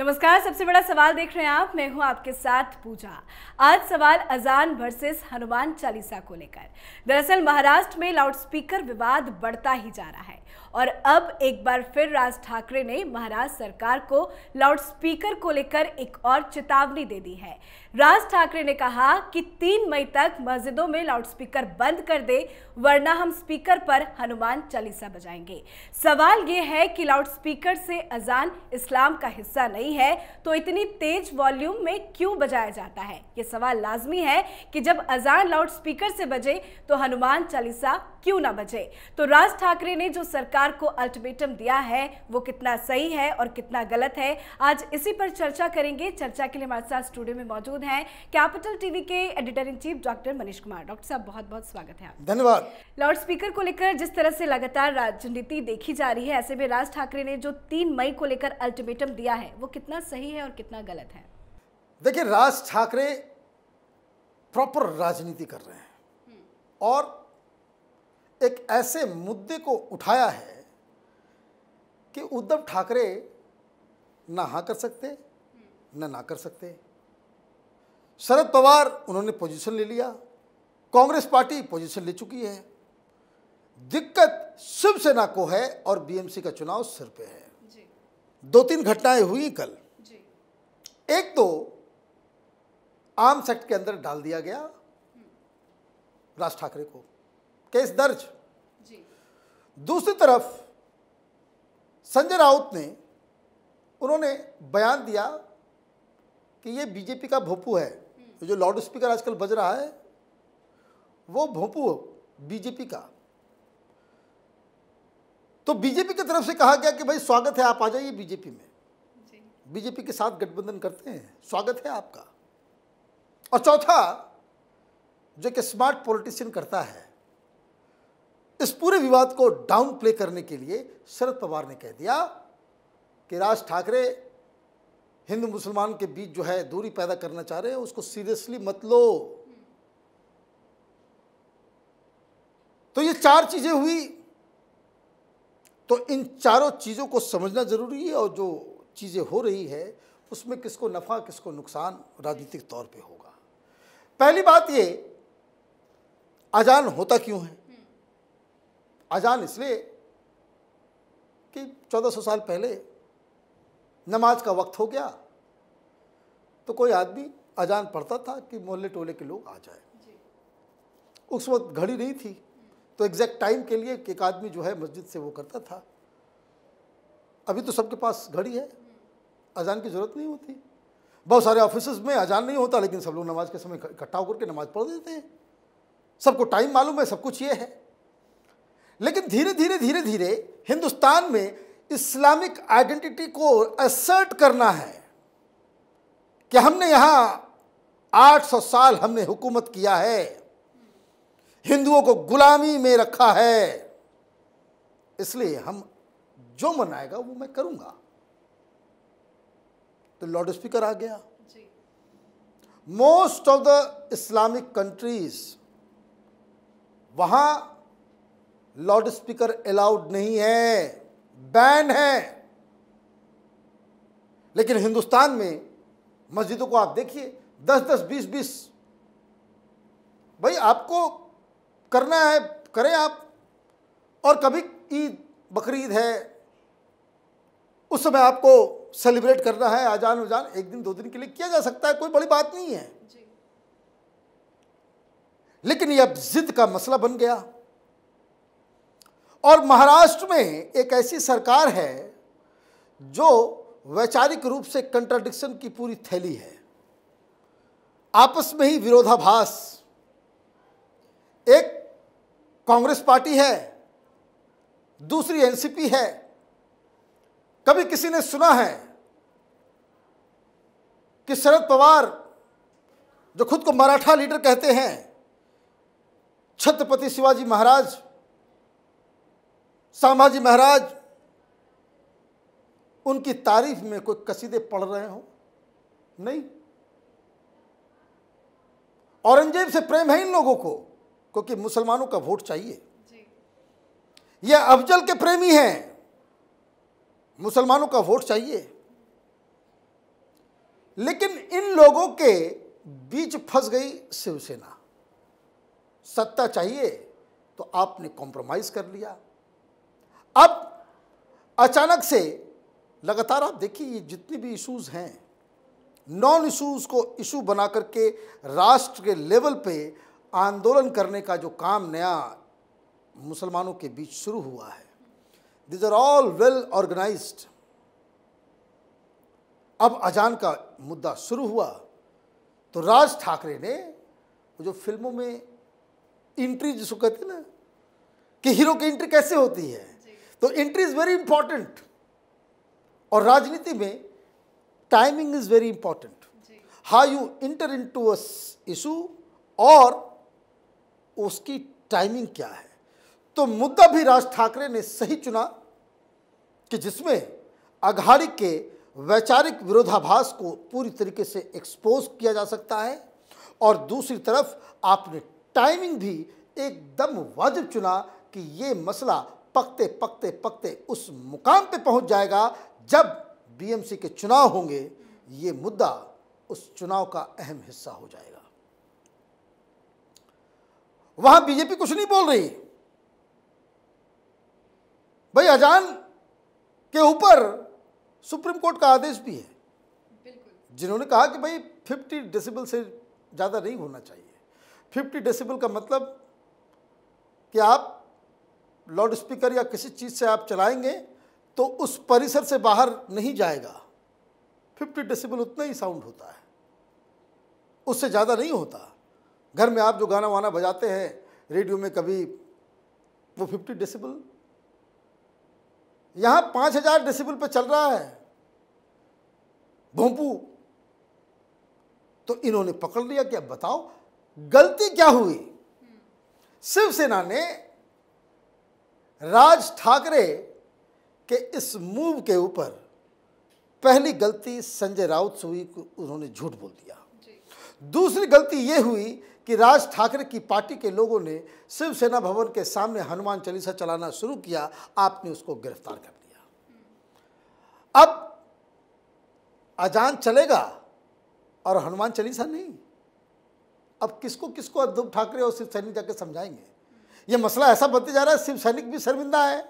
नमस्कार। सबसे बड़ा सवाल देख रहे हैं आप, मैं हूं आपके साथ पूजा। आज सवाल अजान वर्सेस हनुमान चालीसा को लेकर। दरअसल महाराष्ट्र में लाउडस्पीकर विवाद बढ़ता ही जा रहा है और अब एक बार फिर राज ठाकरे ने महाराष्ट्र सरकार को लाउडस्पीकर को लेकर एक और चेतावनी दे दी है। राज ठाकरे ने कहा कि 3 मई तक मस्जिदों में लाउडस्पीकर बंद कर दे, वरना हम स्पीकर पर हनुमान चालीसा बजाएंगे। सवाल ये है कि लाउडस्पीकर से अजान इस्लाम का हिस्सा नहीं है तो इतनी तेज वॉल्यूम में क्यों बजाया जाता है? ये सवाल लाजमी है कि जब अजान लाउडस्पीकर से बजे तो हनुमान चालीसा क्यों ना बजे। तो राज ठाकरे ने जो सरकार को अल्टीमेटम दिया है वो कितना सही है और कितना गलत है, आज इसी पर चर्चा करेंगे। चर्चा के लिए हमारे साथ स्टूडियो में मौजूद हैं कैपिटल टीवी के editor in chief doctor Manish Kumar. Doctor साहब, बहुत बहुत स्वागत है। धन्यवाद। लाउडस्पीकर को लेकर जिस तरह से लगातार राजनीति देखी जा रही है, ऐसे में राज ठाकरे ने जो 3 मई को लेकर अल्टीमेटम दिया है वो कितना सही है और कितना गलत है? देखिए, राज ठाकरे प्रॉपर राजनीति कर रहे हैं और एक ऐसे मुद्दे को उठाया है कि उद्धव ठाकरे ना हाँ कर सकते ना कर सकते। शरद पवार उन्होंने पोजीशन ले लिया, कांग्रेस पार्टी पोजीशन ले चुकी है। दिक्कत शिवसेना को है और बीएमसी का चुनाव सिर पे है। 2-3 घटनाएं हुई कल। एक तो आर्म्स एक्ट के अंदर डाल दिया गया राज ठाकरे को, केस दर्ज। दूसरी तरफ संजय राउत ने उन्होंने बयान दिया कि ये बीजेपी का भोंपू है। जो लाउड स्पीकर आजकल बज रहा है वो भोंपू बीजेपी का। तो बीजेपी की तरफ से कहा गया कि भाई स्वागत है, आप आ जाइए बीजेपी में, बीजेपी के साथ गठबंधन करते हैं, स्वागत है आपका। और चौथा, जो कि स्मार्ट पॉलिटिशियन करता है, इस पूरे विवाद को डाउन प्ले करने के लिए शरद पवार ने कह दिया कि राज ठाकरे हिंदू मुसलमान के बीच जो है दूरी पैदा करना चाह रहे हैं, उसको सीरियसली मत लो। तो ये 4 चीजें हुई। तो इन चारों चीजों को समझना जरूरी है और जो चीजें हो रही है उसमें किसको नफा किसको नुकसान राजनीतिक तौर पे होगा। पहली बात ये, अजान होता क्यों है? अजान इसलिए कि 1400 साल पहले नमाज का वक्त हो गया तो कोई आदमी अजान पढ़ता था कि मोहल्ले टोले के लोग आ जाए। उस वक्त घड़ी नहीं थी तो एग्जैक्ट टाइम के लिए एक आदमी जो है मस्जिद से वो करता था। अभी तो सबके पास घड़ी है, अजान की ज़रूरत नहीं होती। बहुत सारे ऑफिसेज में अजान नहीं होता लेकिन सब लोग नमाज के समय इकट्ठा होकर के नमाज पढ़ देते हैं। सबको टाइम मालूम है, सब कुछ ये है। लेकिन धीरे धीरे हिंदुस्तान में इस्लामिक आइडेंटिटी को असर्ट करना है कि हमने यहाँ 800 साल हमने हुकूमत किया है, हिंदुओं को गुलामी में रखा है, इसलिए हम जो मनाएगा वो मैं करूंगा। तो लाउड स्पीकर आ गया। Most of the Islamic countries, वहां लाउड स्पीकर अलाउड नहीं है, बैन है। लेकिन हिंदुस्तान में मस्जिदों को आप देखिए, 10-10, 20-20। भाई आपको करना है करें आप। और कभी ईद बकरीद है, उस समय आपको सेलिब्रेट करना है, अजान उजान 1 दिन 2 दिन के लिए किया जा सकता है, कोई बड़ी बात नहीं है। लेकिन ये अब जिद का मसला बन गया। और महाराष्ट्र में एक ऐसी सरकार है जो वैचारिक रूप से कंट्राडिक्शन की पूरी थैली है, आपस में ही विरोधाभास। एक कांग्रेस पार्टी है, दूसरी एनसीपी है। कभी किसी ने सुना है कि शरद पवार, जो खुद को मराठा लीडर कहते हैं, छत्रपति शिवाजी महाराज, संभाजी महाराज, उनकी तारीफ में कोई कसीदे पढ़ रहे हो? नहीं। औरंगजेब से प्रेम है इन लोगों को क्योंकि मुसलमानों का वोट चाहिए। ये अफजल के प्रेमी हैं, मुसलमानों का वोट चाहिए। लेकिन इन लोगों के बीच फंस गई शिवसेना। सत्ता चाहिए तो आपने कॉम्प्रोमाइज कर लिया। अब अचानक से लगातार आप देखिए, ये जितनी भी इश्यूज हैं, नॉन इश्यूज को इशू बना करके राष्ट्र के लेवल पे आंदोलन करने का जो काम नया मुसलमानों के बीच शुरू हुआ है, this are all well organised. अब अजान का मुद्दा शुरू हुआ तो राज ठाकरे ने वो जो फिल्मों में एंट्री जिसको कहते हैं ना कि हीरो की एंट्री कैसे होती है, तो एंट्री इज वेरी इंपॉर्टेंट। और राजनीति में timing is very important. How you inter into a issue और उसकी टाइमिंग क्या है। तो मुद्दा भी राज ठाकरे ने सही चुना कि जिसमें अघाड़ी के वैचारिक विरोधाभास को पूरी तरीके से एक्सपोज किया जा सकता है, और दूसरी तरफ आपने टाइमिंग भी एकदम वाजिब चुना कि ये मसला पकते पकते पकते उस मुकाम पे पहुंच जाएगा जब बीएमसी के चुनाव होंगे, ये मुद्दा उस चुनाव का अहम हिस्सा हो जाएगा। वहां बीजेपी कुछ नहीं बोल रही। भाई अजान के ऊपर सुप्रीम कोर्ट का आदेश भी है, जिन्होंने कहा कि भाई 50 डेसिबल से ज़्यादा नहीं होना चाहिए। 50 डेसिबल का मतलब कि आप लाउड स्पीकर या किसी चीज़ से आप चलाएंगे तो उस परिसर से बाहर नहीं जाएगा। 50 डेसिबल उतना ही साउंड होता है, उससे ज़्यादा नहीं होता। घर में आप जो गाना वाना बजाते हैं रेडियो में, कभी वो 50 डेसिबल, यहाँ 5000 डेसिबल पे चल रहा है भोंपू। तो इन्होंने पकड़ लिया कि अब बताओ गलती क्या हुई। शिवसेना ने राज ठाकरे के इस मूव के ऊपर पहली गलती संजय राउत से हुई कि उन्होंने झूठ बोल दिया। दूसरी गलती ये हुई कि राज ठाकरे की पार्टी के लोगों ने शिवसेना भवन के सामने हनुमान चालीसा चलाना शुरू किया, आपने उसको गिरफ्तार कर लिया। अब अजान चलेगा और हनुमान चालीसा नहीं। अब किसको किसको उद्धव ठाकरे और शिव सैनिक जाके समझाएंगे। ये मसला ऐसा बनते जा रहा है, शिव सैनिक भी शर्मिंदा है।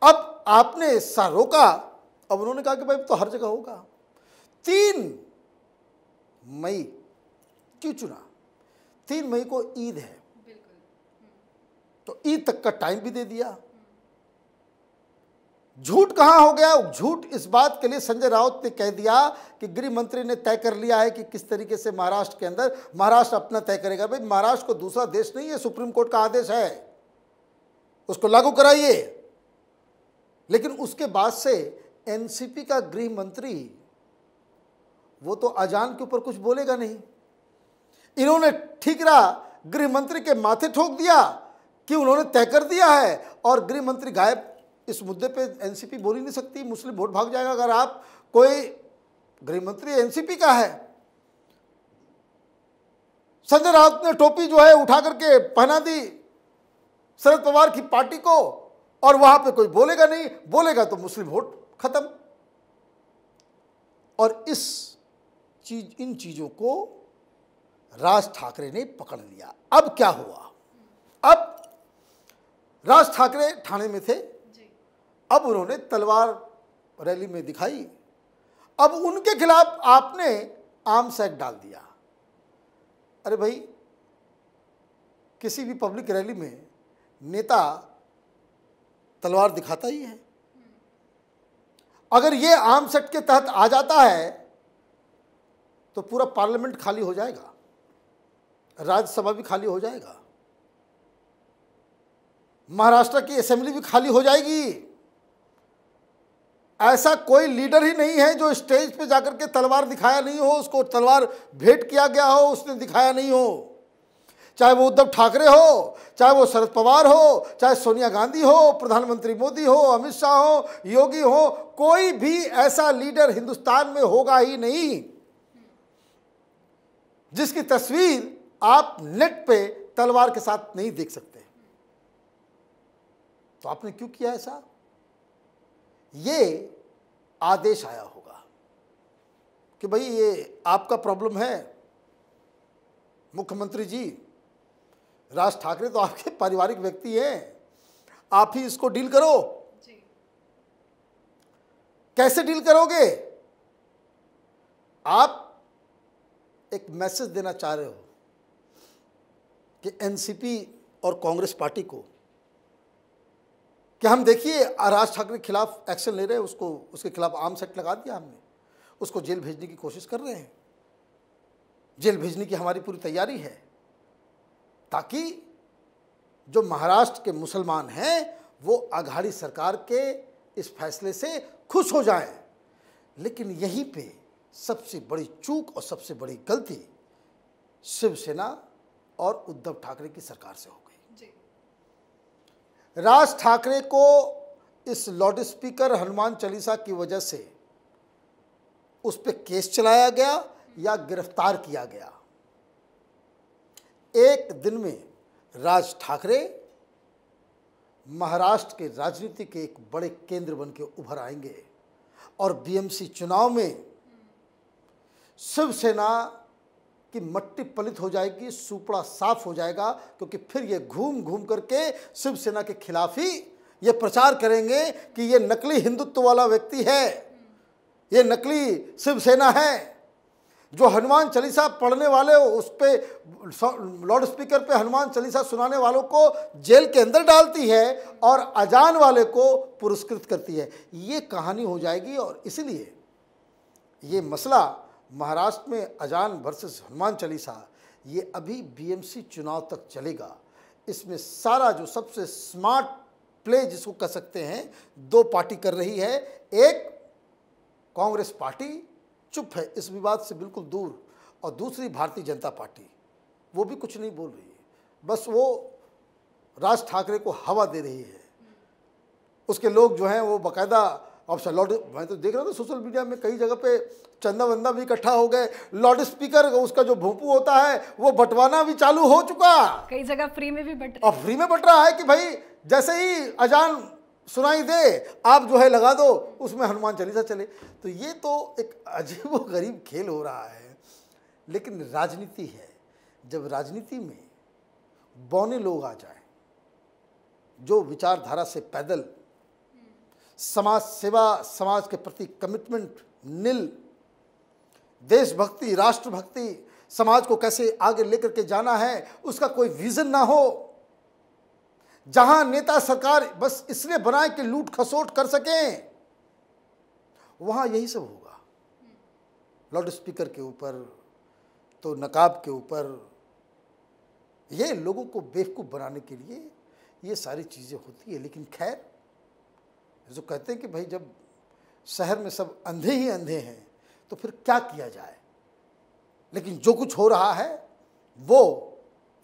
अब आपने ऐसा रोका, अब उन्होंने कहा कि भाई तो हर जगह होगा। 3 मई क्यों चुना? 3 मई को ईद है, तो ईद तक का टाइम भी दे दिया। झूठ कहां हो गया? झूठ इस बात के लिए संजय राउत ने कह दिया कि गृह मंत्री ने तय कर लिया है कि किस तरीके से महाराष्ट्र के अंदर, महाराष्ट्र अपना तय करेगा। भाई महाराष्ट्र को दूसरा देश नहीं है, सुप्रीम कोर्ट का आदेश है, उसको लागू कराइए। लेकिन उसके बाद से एनसीपी का गृह मंत्री वो तो अजान के ऊपर कुछ बोलेगा नहीं। इन्होंने ठीकरा गृह मंत्री के माथे ठोक दिया कि उन्होंने तय कर दिया है, और गृह मंत्री गायब। इस मुद्दे पे एनसीपी बोल ही नहीं सकती, मुस्लिम वोट भाग जाएगा। अगर आप कोई गृह मंत्री एनसीपी का है, संजय राउत ने टोपी जो है उठा करके पहना दी शरद पवार की पार्टी को, और वहां पे कोई बोलेगा नहीं, बोलेगा तो मुस्लिम वोट खत्म। और इन चीजों को राज ठाकरे ने पकड़ लिया। अब क्या हुआ? अब राज ठाकरे ठाणे में थे, अब उन्होंने तलवार रैली में दिखाई। अब उनके खिलाफ आपने आर्म्स एक्ट डाल दिया। अरे भाई, किसी भी पब्लिक रैली में नेता तलवार दिखाता ही है। अगर ये आर्म्स एक्ट के तहत आ जाता है तो पूरा पार्लियामेंट खाली हो जाएगा, राज्यसभा भी खाली हो जाएगा, महाराष्ट्र की असेंबली भी खाली हो जाएगी। ऐसा कोई लीडर ही नहीं है जो स्टेज पे जाकर के तलवार दिखाया नहीं हो, उसको तलवार भेंट किया गया हो, उसने दिखाया नहीं हो। चाहे वो उद्धव ठाकरे हो, चाहे वो शरद पवार हो, चाहे सोनिया गांधी हो, प्रधानमंत्री मोदी हो, अमित शाह हो, योगी हो, कोई भी ऐसा लीडर हिंदुस्तान में होगा ही नहीं जिसकी तस्वीर आप नेट पे तलवार के साथ नहीं देख सकते। तो आपने क्यों किया ऐसा? ये आदेश आया होगा, कि भाई ये आपका प्रॉब्लम है मुख्यमंत्री जी, राज ठाकरे तो आपके पारिवारिक व्यक्ति हैं, आप ही इसको डील करो। कैसे डील करोगे? आप एक मैसेज देना चाह रहे हो कि एनसीपी और कांग्रेस पार्टी को कि हम देखिए राज ठाकरे के खिलाफ एक्शन ले रहे हैं, उसको उसके खिलाफ आर्म्स एक्ट लगा दिया हमने, उसको जेल भेजने की कोशिश कर रहे हैं, जेल भेजने की हमारी पूरी तैयारी है, ताकि जो महाराष्ट्र के मुसलमान हैं वो अघाड़ी सरकार के इस फैसले से खुश हो जाएं। लेकिन यहीं पे सबसे बड़ी चूक और सबसे बड़ी गलती शिवसेना और उद्धव ठाकरे की सरकार से हो गई। राज ठाकरे को इस लाउड स्पीकर हनुमान चालीसा की वजह से उस पर केस चलाया गया या गिरफ्तार किया गया। एक दिन में राज ठाकरे महाराष्ट्र के राजनीति के एक बड़े केंद्र बन के उभर आएंगे और बीएमसी चुनाव में शिवसेना की मट्टी पलित हो जाएगी, सुपड़ा साफ हो जाएगा, क्योंकि फिर ये घूम घूम करके शिवसेना के खिलाफ ही ये प्रचार करेंगे कि ये नकली हिंदुत्व वाला व्यक्ति है, ये नकली शिवसेना है। जो हनुमान चालीसा पढ़ने वाले उस पे लाउड स्पीकर पे हनुमान चालीसा सुनाने वालों को जेल के अंदर डालती है और अजान वाले को पुरस्कृत करती है, ये कहानी हो जाएगी। और इसलिए ये मसला महाराष्ट्र में अजान वर्सेस हनुमान चालीसा ये अभी बीएमसी चुनाव तक चलेगा। इसमें सारा जो सबसे स्मार्ट प्ले जिसको कह सकते हैं, दो पार्टी कर रही है। एक कांग्रेस पार्टी चुप है, इस विवाद से बिल्कुल दूर, और दूसरी भारतीय जनता पार्टी वो भी कुछ नहीं बोल रही है, बस वो राज ठाकरे को हवा दे रही है। उसके लोग जो हैं वो बाकायदा, अब मैं तो देख रहा था सोशल मीडिया में कई जगह पे चंदा वंदा भी इकट्ठा हो गए, लाउड स्पीकर उसका जो भोंपू होता है वो बंटवाना भी चालू हो चुका, कई जगह फ्री में भी बंट और फ्री में बंट रहा है कि भाई जैसे ही अजान सुनाई दे आप जो है लगा दो, उसमें हनुमान चालीसा चले। तो ये तो एक अजीब व गरीब खेल हो रहा है। लेकिन राजनीति है, जब राजनीति में बौने लोग आ जाए जो विचारधारा से पैदल, समाज सेवा, समाज के प्रति कमिटमेंट नील, देशभक्ति, राष्ट्रभक्ति, समाज को कैसे आगे लेकर के जाना है उसका कोई विजन ना हो, जहां नेता सरकार बस इसलिए बनाए कि लूट खसोट कर सकें, वहां यही सब होगा। लाउड स्पीकर के ऊपर तो नकाब के ऊपर, ये लोगों को बेवकूफ़ बनाने के लिए ये सारी चीज़ें होती है। लेकिन खैर, जो कहते हैं कि भाई जब शहर में सब अंधे ही अंधे हैं तो फिर क्या किया जाए। लेकिन जो कुछ हो रहा है वो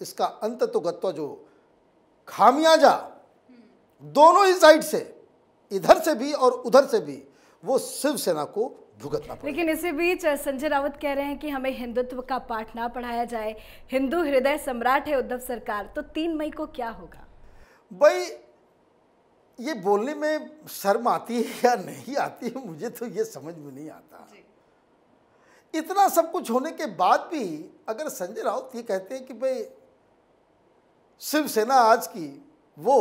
इसका अंत तो गत्वा जो खामियाजा दोनों ही साइड से, इधर से भी और उधर से भी, वो शिवसेना को भुगतना पड़ेगा। लेकिन इसी बीच संजय राउत कह रहे हैं कि हमें हिंदुत्व का पाठ ना पढ़ाया जाए, हिंदू हृदय सम्राट है उद्धव सरकार, तो 3 मई को क्या होगा? भाई ये बोलने में शर्म आती है या नहीं आती है, मुझे तो ये समझ में नहीं आता। इतना सब कुछ होने के बाद भी अगर संजय राउत ये कहते हैं कि भाई शिवसेना आज की वो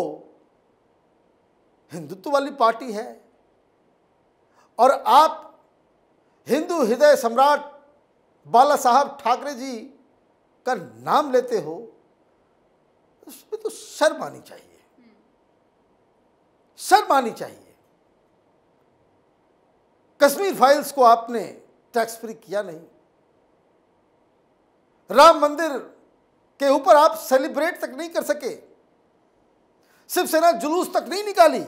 हिंदुत्व वाली पार्टी है और आप हिंदू हृदय सम्राट बाला साहब ठाकरे जी का नाम लेते हो, उसमें तो शर्म आनी चाहिए, शर्म आनी चाहिए। कश्मीर फाइल्स को आपने टैक्स फ्री किया नहीं, राम मंदिर के ऊपर आप सेलिब्रेट तक नहीं कर सके, शिवसेना जुलूस तक नहीं निकाली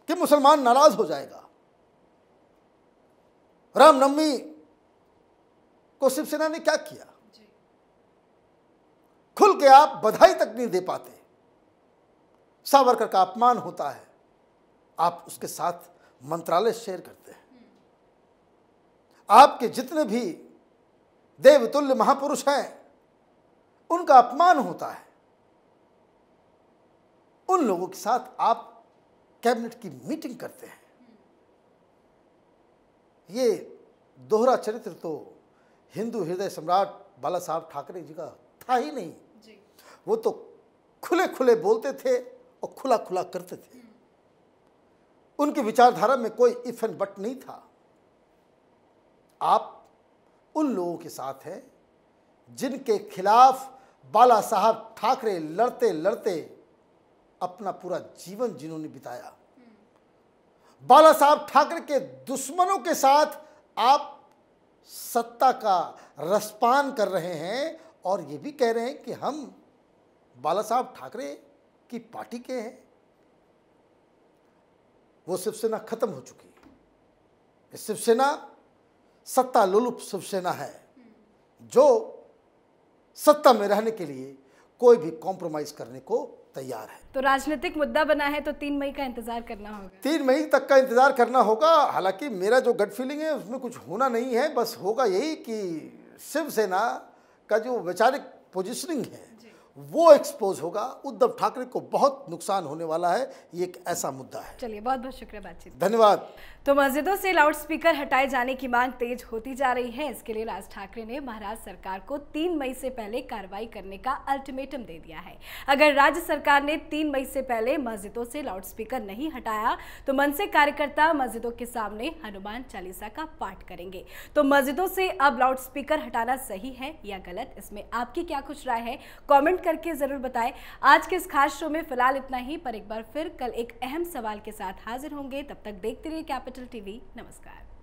कि मुसलमान नाराज हो जाएगा। रामनवमी को शिवसेना ने क्या किया? खुल के आप बधाई तक नहीं दे पाते। सावरकर का अपमान होता है, आप उसके साथ मंत्रालय शेयर करते हैं। आपके जितने भी देवतुल्य महापुरुष हैं उनका अपमान होता है, उन लोगों के साथ आप कैबिनेट की मीटिंग करते हैं। ये दोहरा चरित्र तो हिंदू हृदय सम्राट बाला साहब ठाकरे जी का था ही नहीं जी। वो तो खुले खुले बोलते थे और खुला खुला करते थे। उनकी विचारधारा में कोई इफ एंड बट नहीं था। आप उन लोगों के साथ हैं जिनके खिलाफ बाला साहब ठाकरे लड़ते लड़ते अपना पूरा जीवन जिन्होंने बिताया। बाला साहब ठाकरे के दुश्मनों के साथ आप सत्ता का रसपान कर रहे हैं और ये भी कह रहे हैं कि हम बाला साहब ठाकरे की पार्टी के हैं। वो शिवसेना खत्म हो चुकी है। ये शिवसेना सत्ता लोलुप शिवसेना है जो सत्ता में रहने के लिए कोई भी कॉम्प्रोमाइज करने को तैयार है। तो राजनीतिक मुद्दा बना है तो 3 मई का इंतजार करना होगा। 3 मई तक का इंतजार करना होगा। हालांकि मेरा जो गट फीलिंग है उसमें कुछ होना नहीं है। बस होगा यही कि शिवसेना का जो वैचारिक पोजीशनिंग है वो एक्सपोज होगा। उद्धव ठाकरे को बहुत नुकसान होने वाला है। ये एक ऐसा मुद्दा है। चलिए, बहुत बहुत शुक्रिया बातचीत। धन्यवाद। तो मस्जिदों से लाउडस्पीकर हटाए जाने की मांग तेज होती जा रही है। इसके लिए राज ठाकरे ने महाराष्ट्र सरकार को 3 मई से पहले कार्रवाई करने का अल्टीमेटम दे दिया है। अगर राज्य सरकार ने 3 मई से पहले मस्जिदों से लाउडस्पीकर नहीं हटाया तो मनसे कार्यकर्ता मस्जिदों के सामने हनुमान चालीसा का पाठ करेंगे। तो मस्जिदों से अब लाउडस्पीकर हटाना सही है या गलत, इसमें आपकी क्या कुछ राय है, कमेंट करके जरूर बताएं। आज के इस खास शो में फिलहाल इतना ही, पर एक बार फिर कल एक अहम सवाल के साथ हाजिर होंगे। तब तक देखते रहिए कैपिटल टीवी। नमस्कार।